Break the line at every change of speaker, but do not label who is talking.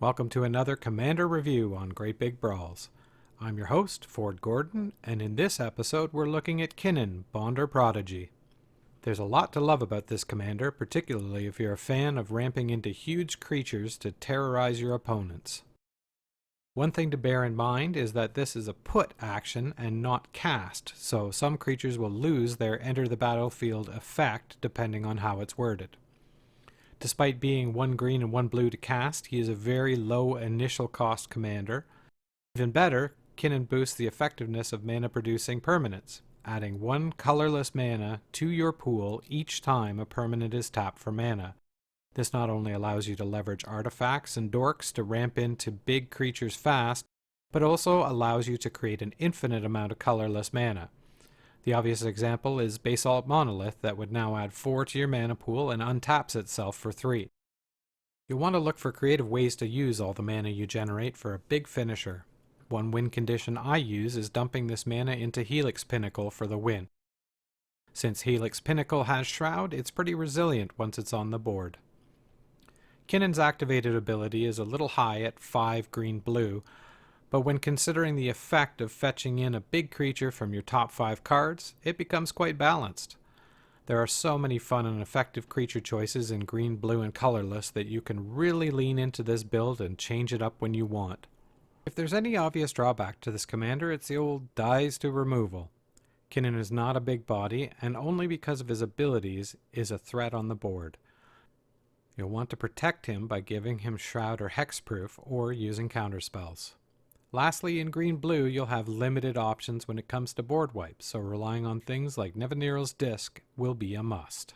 Welcome to another Commander review on Great Big Brawls. I'm your host, Ford Gordon, and in this episode we're looking at Kinnan, Bonder Prodigy. There's a lot to love about this commander, particularly if you're a fan of ramping into huge creatures to terrorize your opponents. One thing to bear in mind is that this is a put action and not cast, so some creatures will lose their enter the battlefield effect depending on how it's worded. Despite being 1 green and 1 blue to cast, he is a very low initial cost commander. Even better, Kinnan boosts the effectiveness of mana producing permanents, adding 1 colorless mana to your pool each time a permanent is tapped for mana. This not only allows you to leverage artifacts and dorks to ramp into big creatures fast, but also allows you to create an infinite amount of colorless mana. The obvious example is Basalt Monolith that would now add 4 to your mana pool and untaps itself for 3. You'll want to look for creative ways to use all the mana you generate for a big finisher. One win condition I use is dumping this mana into Helix Pinnacle for the win. Since Helix Pinnacle has Shroud, it's pretty resilient once it's on the board. Kinnan's activated ability is a little high at 5 green-blue, but when considering the effect of fetching in a big creature from your top 5 cards, it becomes quite balanced. There are so many fun and effective creature choices in green, blue, and colorless that you can really lean into this build and change it up when you want. If there's any obvious drawback to this commander, it's the old dies to removal. Kinnan is not a big body, and only because of his abilities is a threat on the board. You'll want to protect him by giving him Shroud or Hexproof, or using counterspells. Lastly, in green-blue, you'll have limited options when it comes to board wipes, so relying on things like Nevinyrral's Disc will be a must.